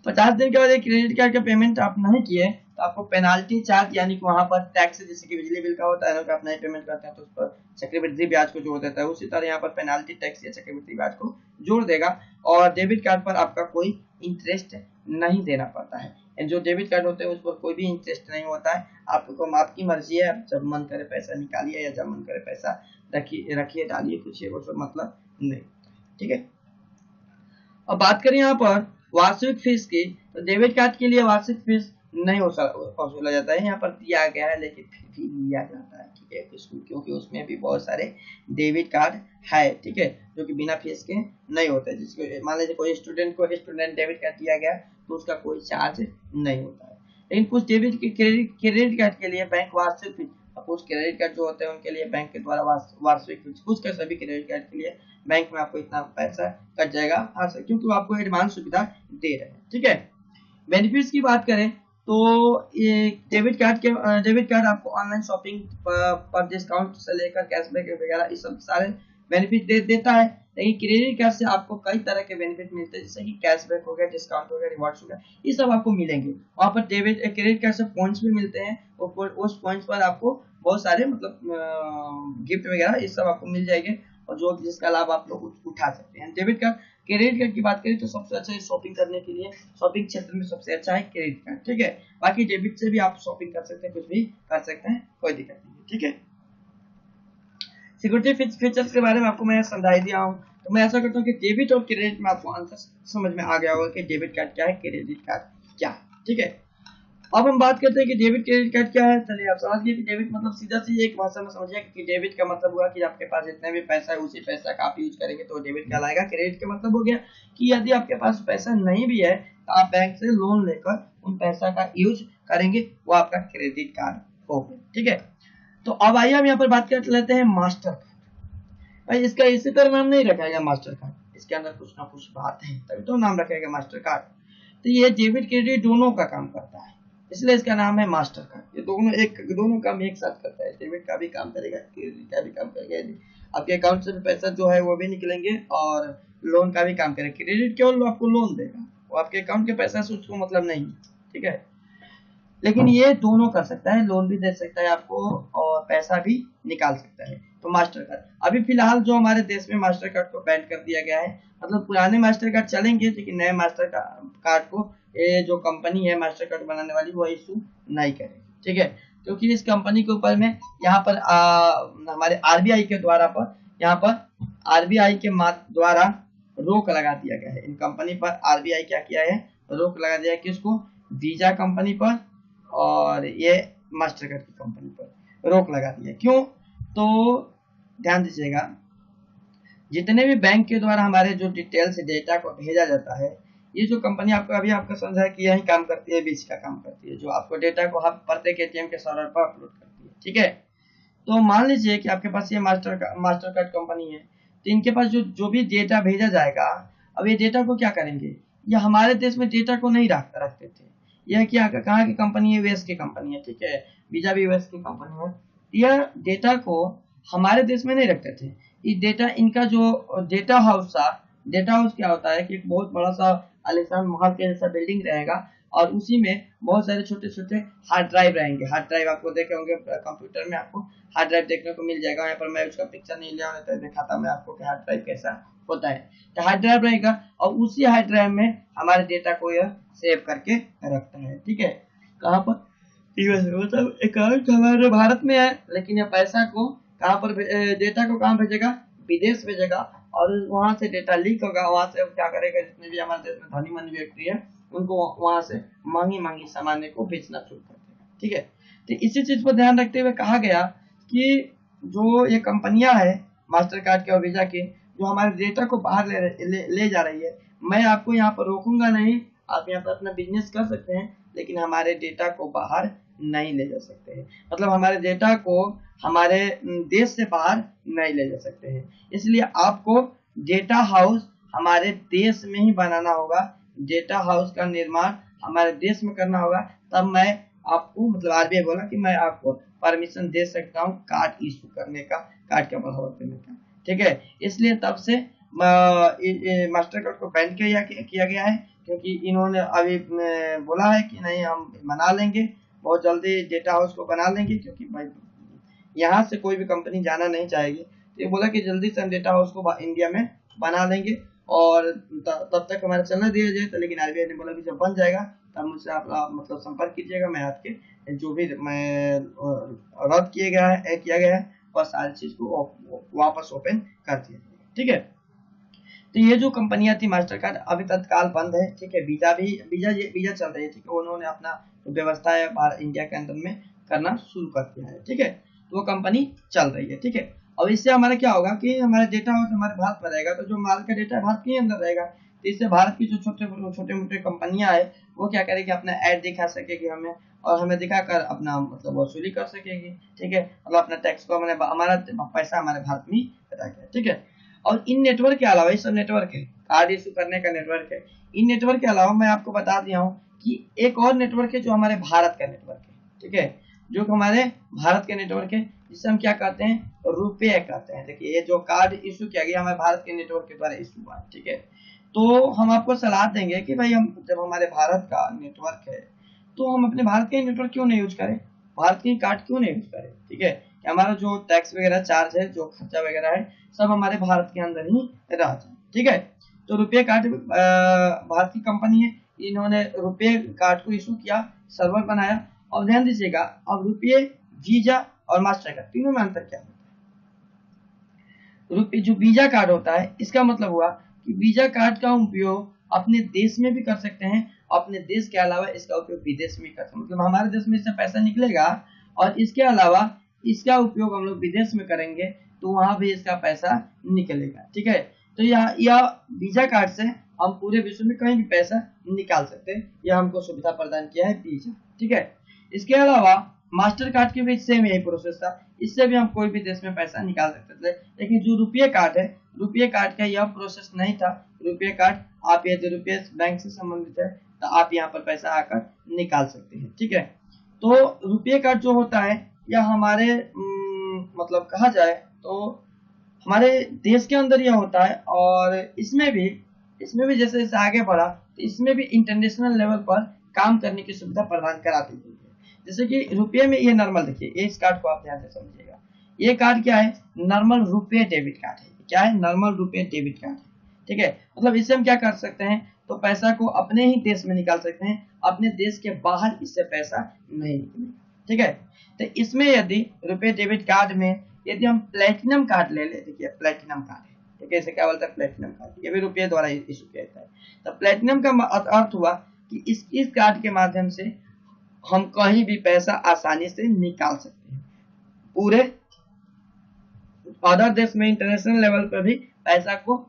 50 दिन के बाद एक क्रेडिट कार्ड का पेमेंट आप नहीं किए तो आपको पेनाल्टी चार्ज यानी कि वहां पर टैक्स जैसे कि बिजली बिल का होता है ना कि आप नहीं पेमेंट करते हैं तो उस पर चक्रवृद्धि ब्याज को जोड़ देता है, उसी तरह यहाँ पर पेनाल्टी टैक्स या चक्रवृद्धि ब्याज को जोड़ देगा। और डेबिट कार्ड पर आपका कोई इंटरेस्ट नहीं देना पड़ता है। जो डेबिट कार्ड होते हैं उस पर कोई भी इंटरेस्ट नहीं होता है, आपको आपकी मर्जी है, जब मन करे पैसा निकालिए या जब मन करे पैसा रखिए डालिए, कुछ वो सब मतलब नहीं। ठीक है, अब बात करें यहाँ पर वार्षिक फीस की तो डेबिट कार्ड के लिए वार्षिक फीस नहीं वसूला जाता है, यहाँ पर दिया गया है लेकिन फिर भी लिया जाता है। ठीक है, क्योंकि उसमें भी बहुत सारे डेबिट कार्ड है। ठीक है, जो कि बिना फीस के नहीं होते, जिसको मान लीजिए कोई स्टूडेंट को स्टूडेंट डेबिट कार्ड दिया गया तो उसका कोई चार्ज नहीं होता है। लेकिन कुछ डेबिट क्रेडिट कार्ड के लिए बैंक वार्षिक फीस, कुछ क्रेडिट कार्ड जो होते हैं उनके लिए बैंक के द्वारा वार्षिक फीस, कुछ का सभी क्रेडिट कार्ड के लिए बैंक में आपको इतना पैसा कट जाएगा क्योंकि वो आपको एडवांस सुविधा दे रहे हैं। ठीक है, बेनिफिट्स की बात करें तो ये डेबिट कार्ड आपको ऑनलाइन शॉपिंग पर डिस्काउंट से लेकर कैशबैक वगैरह ये सब सारे बेनिफिट देता है। लेकिन क्रेडिट कार्ड से आपको कई तरह के बेनिफिट मिलते हैं, जैसे कि कैशबैक हो गया, डिस्काउंट हो गया, रिवॉर्ड्स हो गया, ये सब आपको मिलेंगे। वहाँ पर क्रेडिट कार्ड से पॉइंट्स भी मिलते हैं, उस पॉइंट्स पर आपको बहुत सारे मतलब गिफ्ट वगैरह ये सब आपको मिल जाएंगे और जो जिसका लाभ आप लोग उठा सकते हैं। डेबिट कार्ड क्रेडिट कार्ड की बात करें तो सबसे अच्छा है शॉपिंग करने के लिए, शॉपिंग क्षेत्र में सबसे अच्छा है क्रेडिट कार्ड। ठीक है, बाकी डेबिट से भी आप शॉपिंग कर सकते हैं, कुछ भी कर सकते हैं, कोई दिक्कत नहीं। ठीक है, सिक्योरिटी फीचर्स के बारे में आपको मैं समझा ही दिया हूँ, तो मैं ऐसा करता हूँ कि डेबिट और क्रेडिट में आपको आंसर समझ में आ गया होगा कि डेबिट कार्ड क्या है, क्रेडिट कार्ड क्या है। ठीक है, अब हम बात करते हैं कि डेबिट क्रेडिट कार्ड क्या है। चलिए आप समझ गए कि डेबिट मतलब सीधा सी एक भाषा में समझिए कि डेबिट का मतलब हुआ कि आपके पास जितने भी पैसा है उसी पैसा का आप यूज करेंगे तो डेबिट कहलाएगा। क्रेडिट का मतलब हो गया कि यदि आपके पास पैसा नहीं भी है तो आप बैंक से लोन लेकर उन पैसा का यूज करेंगे, वो आपका क्रेडिट कार्ड हो गया। ठीक है, तो अब आइए हम यहाँ पर बात कर लेते हैं मास्टर कार्ड। भाई इसका इसी तरह नाम नहीं रखा गया मास्टर कार्ड, इसके अंदर कुछ ना कुछ बात है तभी तो नाम रखा गया मास्टर कार्ड। तो ये डेबिट क्रेडिट दोनों का काम करता है, इसलिए इसका नाम है मास्टर कार्ड। ये दोनों काम एक साथ करता है, डेबिट का भी काम करेगा, क्रेडिट का भी काम करेगा। आपके अकाउंट से पैसा जो है वो भी निकलेंगे और लोन का भी काम करेगा। क्रेडिट केवल आपको लोन देगा, वो आपके अकाउंट के पैसा से उसको मतलब नहीं। ठीक है, लेकिन ये दोनों कर सकता है, लोन भी दे सकता है आपको और पैसा भी निकाल सकता है। तो मास्टर कार्ड अभी फिलहाल जो हमारे देश में मास्टर कार्ड को बैन कर दिया गया है, मतलब पुराने मास्टर कार्ड चलेंगे लेकिन नए मास्टर कार्ड को ये जो कंपनी है मास्टर कार्ड बनाने वाली वो इशू नहीं करेगी। ठीक है, क्योंकि इस कंपनी के ऊपर में यहाँ पर हमारे आरबीआई के द्वारा पर यहाँ पर आरबीआई के द्वारा रोक लगा दिया गया है। इन कंपनी पर आरबीआई क्या किया है, रोक लगा दिया है। किसको? वीजा कंपनी पर और ये मास्टर कार्ड की कंपनी पर रोक लगा दिया। क्यों? तो ध्यान दीजिएगा, जितने भी बैंक के द्वारा हमारे जो डिटेल्स डेटा को भेजा जाता है, ये जो कंपनी आपका समझा है कि यही काम करती है, बीच का काम करती है, जो आपको डेटा को प्रत्येक एटीएम के सर्वर पर अपलोड करती है। ठीक है, तो मान लीजिए कि आपके पास ये मास्टर कार्ड कंपनी है, तो इनके पास जो भी डेटा भेजा जाएगा, अब ये डेटा को क्या करेंगे, ये हमारे देश में डेटा को नहीं रखते थे। यह क्या कहाँ की कंपनी है? यूएस की कंपनी है। ठीक है, वीजा भी यूएस की कंपनी है। यह डेटा को हमारे देश में नहीं रखते थे। ये डेटा इनका जो डेटा हाउस क्या होता है कि एक बहुत बड़ा सा आलीशान महल के जैसा बिल्डिंग रहेगा, और उसी में बहुत सारे छोटे छोटे हार्ड ड्राइव रहेंगे। हार्ड ड्राइव आपको देखे होंगे कंप्यूटर में, आपको हार्ड ड्राइव देखने को मिल जाएगा। यहाँ पर मैं उसका पिक्चर नहीं लिया, तो दिखाता मैं आपको कि हार्ड ड्राइव कैसा होता है। तो हार्ड ड्राइव रहेगा और उसी हार्ड ड्राइव में हमारे डेटा को यह सेव करके रखता है। ठीक है, कहाँ पर, मतलब अकाउंट हमारे भारत में है, लेकिन ये पैसा को कहाँ पर, डेटा को कहाँ भेजेगा, विदेश भेजेगा, और वहां से डेटा लीक होगा। वहां से क्या करेगा, जितने भी हमारे देश में धनी मनी व्यक्ति है उनको वहां से महंगी महंगी सामान्य को बेचना शुरू कर देगा। ठीक है, तो इसी चीज पर ध्यान रखते हुए कहा गया कि जो ये कंपनियां है मास्टर कार्ड के और वीजा के, जो हमारे डेटा को बाहर ले जा रही है, मैं आपको यहाँ पर रोकूंगा नहीं, आप यहाँ पर अपना बिजनेस कर सकते हैं, लेकिन हमारे डेटा को बाहर नहीं ले जा सकते हैं। मतलब हमारे डेटा को हमारे देश से बाहर नहीं ले जा सकते हैं। इसलिए आपको डेटा हाउस हमारे देश में ही बनाना होगा, डेटा हाउस का निर्माण हमारे देश में करना होगा, तब मैं आपको, मतलब आरबीआई बोला कि मैं आपको परमिशन दे सकता हूँ कार्ड इशू करने का, कार्ड का बढ़ावा देने का। ठीक है, इसलिए तब से मास्टर कार्ड को बैन किया गया है, क्योंकि इन्होंने अभी बोला है कि नहीं, हम बना लेंगे बहुत जल्दी, डेटा हाउस को बना लेंगे, क्योंकि भाई यहाँ से कोई भी कंपनी जाना नहीं चाहेगी। तो ये बोला कि जल्दी से हम डेटा हाउस को इंडिया में बना लेंगे और तब तक हमारा चलना दिया जाए। तो लेकिन आरबीआई ने बोला कि जब बन जाएगा तब मुझसे आप मतलब संपर्क कीजिएगा, मैं आपके जो भी मैं रद्द किया गया है वह सारी चीज को वापस ओपन कर दिया। ठीक है, तो ये जो कंपनियां थी मास्टर कार्ड अभी तत्काल बंद है। ठीक है, वीजा चल रही है। ठीक है, उन्होंने अपना व्यवस्था है इंडिया के अंदर में करना शुरू कर दिया है। ठीक है, तो वो कंपनी चल रही है। ठीक है, और इससे हमारा क्या होगा कि हमारा डेटा हमारे भारत में रहेगा, तो जो माल का डेटा भारत के अंदर रहेगा, तो इससे भारत की जो छोटे मोटे कंपनियां है वो क्या करेगी, अपना ऐड दिखा सकेगी हमें, और हमें दिखाकर अपना मतलब वसूली कर सकेगी। ठीक है, मतलब अपना टैक्स को हमारा पैसा हमारे भारत में ही रहेगा। ठीक है, और इन नेटवर्क के अलावा, ये सब नेटवर्क है, कार्ड इशू करने का नेटवर्क है। इन नेटवर्क के अलावा मैं आपको बता दिया हूँ कि एक और नेटवर्क है जो हमारे भारत का नेटवर्क है। ठीक है, जो हमारे भारत के नेटवर्क है, जिसे हम क्या कहते हैं, रुपये कहते हैं। देखिए, ये जो कार्ड इशू किया गया हमारे भारत के नेटवर्क के द्वारा इशू हुआ। ठीक है, तो हम आपको सलाह देंगे कि भाई हम जब हमारे भारत का नेटवर्क है तो हम अपने भारत के नेटवर्क क्यों नहीं यूज करें, भारत के कार्ड क्यों नहीं यूज करें। ठीक है, कि हमारा जो टैक्स वगैरह चार्ज है, जो खर्चा वगैरह है, सब हमारे भारत के अंदर ही रह जाए। ठीक है, तो रुपये कार्ड भारत की कंपनी है, इन्होंने रुपये कार्ड को इशू किया, सर्वर बनाया। और ध्यान दीजिएगा, अब रुपये, वीजा और मास्टर कार्ड तीनों में अंतर क्या होता है। रुपये जो वीजा कार्ड होता है, इसका मतलब हुआ कि वीजा कार्ड का उपयोग अपने देश में भी कर सकते हैं, अपने देश के अलावा इसका उपयोग विदेश में कर सकते हैं। मतलब हमारे देश में इससे पैसा निकलेगा और इसके अलावा इसका उपयोग हम लोग विदेश में करेंगे तो वहां भी इसका पैसा निकलेगा। ठीक है, तो यह वीजा कार्ड से हम पूरे विश्व में कहीं भी पैसा निकाल सकते हैं, यह हमको सुविधा प्रदान किया है वीजा। ठीक है, इसके अलावा मास्टर कार्ड के भी सेम यही प्रोसेस था, इससे भी हम कोई भी देश में पैसा निकाल सकते थे। लेकिन जो रुपये कार्ड है, रुपये कार्ड का यह प्रोसेस नहीं था। रुपये कार्ड, आप यदि रुपये बैंक से संबंधित है तो आप यहाँ पर पैसा आकर निकाल सकते हैं। ठीक है, तो रुपये कार्ड जो होता है यह हमारे मतलब कहा जाए तो हमारे देश के अंदर यह होता है, और इसमें भी जैसे जैसे आगे बढ़ा तो इसमें भी इंटरनेशनल लेवल पर काम करने की सुविधा प्रदान करा दी गई है। जैसे कि रुपये में ये नॉर्मल, देखिए इस कार्ड को आप ध्यान से समझिएगा, ये कार्ड क्या है, नॉर्मल रुपये डेबिट कार्ड है। क्या है, नॉर्मल रुपये डेबिट कार्ड है। ठीक है, मतलब इससे हम क्या कर सकते हैं, तो पैसा को अपने ही देश में निकाल सकते हैं, अपने देश के बाहर इससे पैसा नहीं निकलेगा। ठीक है, तो इसमें यदि रुपये डेबिट कार्ड में यदि हम प्लेटिनम कार्ड ले ले, देखिए प्लेटिनम कार्ड है। ठीक है, इसे क्या बोलते हैं, प्लेटिनम कार्ड, ये भी रुपये द्वारा इशू किया जाता है। तो प्लेटिनम का अर्थ हुआ कि इस कार्ड के माध्यम से हम कहीं भी पैसा आसानी से निकाल सकते हैं, पूरे अदर देश में इंटरनेशनल लेवल पर भी पैसा को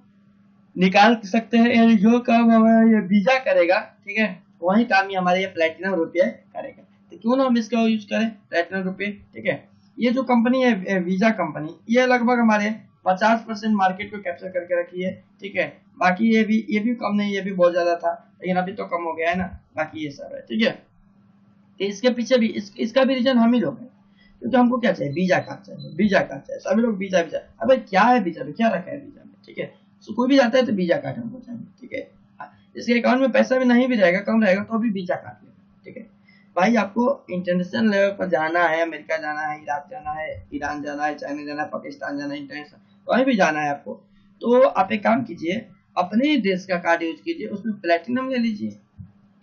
निकाल सकते हैं। यानी जो काम हमारा ये वीजा करेगा, ठीक है, वही काम ही हमारे ये प्लेटिनम रुपये करेगा। तो क्यों ना हम इसका यूज करें, प्लेटिनम रुपये। ठीक है, ये जो कंपनी है वीजा कंपनी, ये लगभग हमारे 50% मार्केट को कैप्चर करके रखी है। ठीक है, बाकी ये भी कम नहीं, ये भी बहुत ज्यादा था, लेकिन अभी तो कम हो गया है ना, बाकी ये सब है। ठीक है, तो इसके पीछे भी इसका भी रीजन हम ही लोग हैं, क्योंकि हमको क्या चाहिए, वीजा कार्ड चाहिए, वीजा कार्ड चाहिए, सभी लोग वीजा। अब क्या है वीजा में, क्या रखा है वीजा में। ठीक है, तो कोई भी जाता है तो वीजा कार्ड हमको चाहिए। ठीक है, इसके अकाउंट में पैसा भी नहीं भी रहेगा, कम रहेगा, तो भी वीजा काट लेगा। ठीक है भाई, आपको इंटरनेशनल लेवल पर जाना है, अमेरिका जाना है, इराक जाना है, ईरान जाना है, चाइना जाना है, पाकिस्तान जाना है, इंटरनेशनल कहीं भी जाना है आपको, तो आप एक काम कीजिए, अपने ही देश का कार्ड यूज कीजिए, उसमें प्लेटिनम ले लीजिए।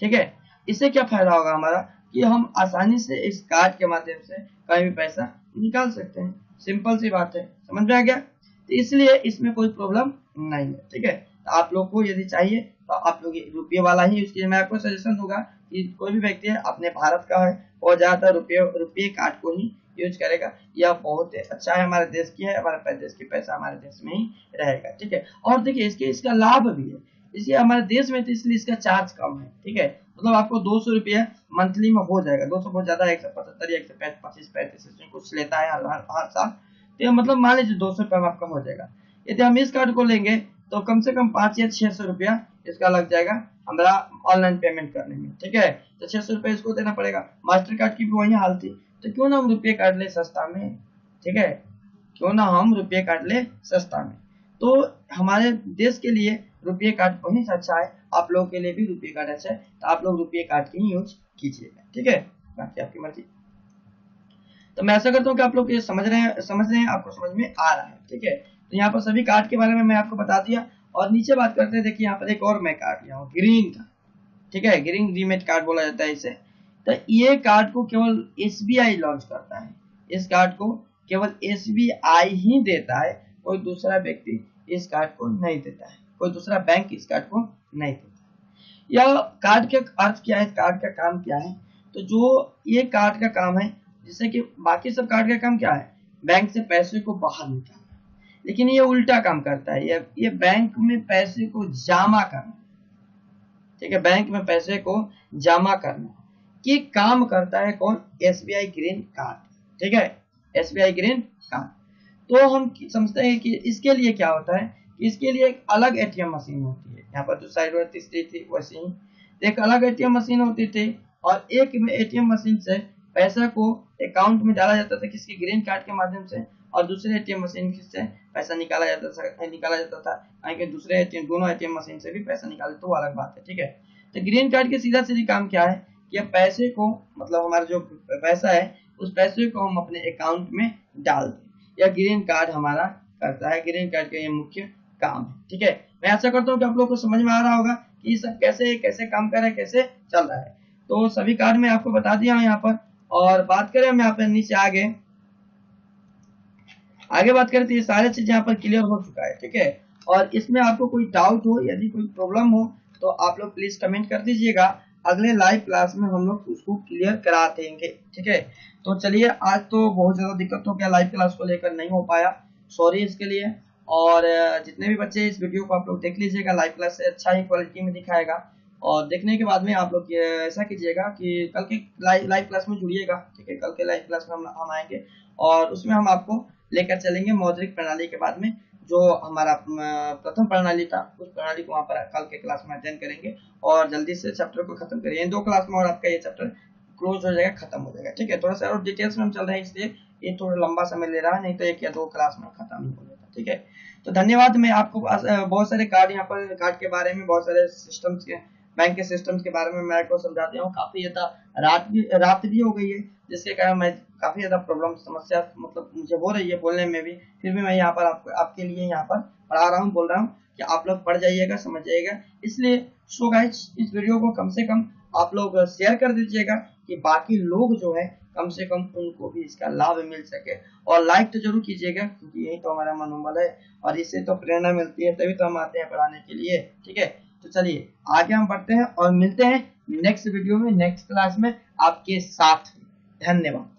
ठीक है, इससे क्या फायदा होगा हमारा कि हम आसानी से इस कार्ड के माध्यम से कहीं भी पैसा निकाल सकते हैं। सिंपल सी बात है, समझ में आ गया? तो इसलिए इसमें कोई प्रॉब्लम नहीं है। ठीक है, तो आप लोग को यदि चाहिए तो आप लोग रुपये वाला ही यूज कीजिए। मैं आपको सजेशन दूंगा कि कोई भी व्यक्ति है अपने भारत का है और ज्यादातर रुपये कार्ड को ही यूज करेगा। यह बहुत अच्छा है, हमारे देश की है, हमारे देश की पैसा हमारे देश में ही रहेगा। ठीक है, और देखिए इसका लाभ भी है, इसलिए हमारे देश में, तो इसलिए इसका चार्ज कम है। ठीक है, मतलब आपको 200 रुपये मंथली में हो जाएगा। 200 बहुत ज्यादा है, 175 या 125 35 कुछ लेता है हर साल, तो मतलब मान लीजिए 200 रुपये में आपका हो जाएगा। यदि हम इस कार्ड को लेंगे तो कम से कम 5 या 600 रुपया इसका लग जाएगा हमारा ऑनलाइन पेमेंट करने में। ठीक है, तो 600 रुपये इसको देना पड़ेगा। मास्टर कार्ड की भी वही हाल थी, तो क्यों ना हम रुपये कार्ड ले सस्ता में। ठीक है, क्यों ना हम रुपये कार्ड ले सस्ता में। तो हमारे देश के लिए रुपये कार्ड बहुत अच्छा है, आप लोगों के लिए भी रुपये कार्ड अच्छा है, तो आप लोग रुपये कार्ड की यूज कीजिएगा। ठीक है, बाकी आपकी मर्जी। तो मैं ऐसा करता हूँ कि आप लोग ये समझ रहे हैं, आपको समझ में आ रहा है। ठीक है, तो यहाँ पर सभी कार्ड के बारे में मैं आपको बता दिया। और नीचे बात करते हैं, देखिए यहाँ पर एक और मैं कार्ड लिया हूँ, ग्रीन का। ठीक है, ग्रीन डीमेट कार्ड बोला जाता है इसे। तो ये कार्ड को केवल SBI लॉन्च करता है, इस कार्ड को केवल SBI ही देता है, कोई दूसरा व्यक्ति इस कार्ड को नहीं देता है, कोई दूसरा बैंक इस कार्ड को नहीं देता। यह कार्ड का अर्थ क्या है, कार्ड का काम क्या है? तो जो ये कार्ड का काम है, जैसे कि बाकी सब कार्ड का काम क्या है, बैंक से पैसे को बाहर निकालना, लेकिन ये उल्टा काम करता है, ये बैंक में पैसे को जमा करना। ठीक है, बैंक में पैसे को जमा करना की काम करता है कौन? SBI green card. ठीक है, SBI ग्रीन कार्ड। तो हम समझते हैं कि इसके लिए क्या होता है कि इसके लिए एक अलग ATM मशीन होती है, यहाँ पर जो साइड में तीसरी थी वैसे ही एक अलग ATM मशीन होती थी, और एक ATM मशीन से पैसा को अकाउंट में डाला जाता था किसके? ग्रीन कार्ड के माध्यम से, और दूसरे ATM मशीन से पैसा निकाला जाता था कि दूसरे दोनों ATM मशीन से भी पैसा निकाले, तो वो अलग बात है। ठीक है, तो ग्रीन कार्ड के सीधा सीधी काम क्या है कि पैसे को, मतलब हमारा जो पैसा है उस पैसे को हम अपने अकाउंट में डाल दें, यह ग्रीन कार्ड हमारा करता है। ग्रीन कार्ड का ये मुख्य काम है। ठीक है, मैं आशा करता हूँ कि आप लोग को समझ में आ रहा होगा कि ये सब कैसे काम कर रहा है, कैसे चल रहा है। तो सभी कार्ड मैं आपको बता दिया हूँ यहाँ पर। और बात करें हम यहाँ पर नीचे आगे बात करें, तो ये सारे चीज यहाँ पर क्लियर हो चुका है। ठीक है, और इसमें आपको कोई डाउट हो, यदि कोई प्रॉब्लम हो, तो आप लोग प्लीज कमेंट कर दीजिएगा, अगले लाइव क्लास में हम लोग उसको क्लियर करा देंगे। ठीक है, तो चलिए, आज तो बहुत ज्यादा दिक्कत हो गया, लाइव क्लास को लेकर नहीं हो पाया, सॉरी इसके लिए। और जितने भी बच्चे इस वीडियो को आप लोग देख लीजिएगा, लाइव क्लास से अच्छा ही क्वालिटी में दिखाएगा, और देखने के बाद में आप लोग ऐसा कीजिएगा कि कल के लाइव क्लास में जुड़िएगा। ठीक है, कल के लाइव क्लास में हम आएंगे, और उसमें हम आपको लेकर चलेंगे मौद्रिक प्रणाली के बाद में जो हमारा प्रथम प्रणाली था, उस प्रणाली को वहां पर कल के क्लास में अध्ययन करेंगे, और जल्दी से चैप्टर को खत्म करिए। इन 2 क्लास में और आपका ये चैप्टर क्लोज हो जाएगा, खत्म हो जाएगा। ठीक है, थोड़ा सा और डिटेल्स में हम चल रहे हैं, इसलिए ये थोड़ा लंबा समय ले रहा है, नहीं तो 1 या 2 क्लास में खत्म ही हो जाता। ठीक है, तो धन्यवाद। मैं आपको बहुत सारे कार्ड यहाँ पर, कार्ड के बारे में, बहुत सारे सिस्टम्स के, बैंक के सिस्टम्स के बारे में मैं आपको समझा दिया हूँ। काफी ज्यादा रात भी हो गई है, जिसके कारण मैं काफी ज्यादा समस्या मतलब मुझे हो रही है बोलने में भी, फिर भी मैं यहाँ पर आपके लिए यहाँ पर पढ़ा रहा हूँ, बोल रहा हूँ कि आप लोग पढ़ जाइएगा, समझ जाइएगा। इसलिए सो गाइस, इस वीडियो को कम से कम आप लोग शेयर कर दीजिएगा कि बाकी लोग जो है कम से कम उनको भी इसका लाभ मिल सके, और लाइक तो जरूर कीजिएगा, क्योंकि यही तो हमारा मनोबल है, और इससे तो प्रेरणा मिलती है, तभी तो हम आते हैं पढ़ाने के लिए। ठीक है, तो चलिए आगे हम बढ़ते हैं और मिलते हैं नेक्स्ट वीडियो में, नेक्स्ट क्लास में आपके साथ। धन्यवाद।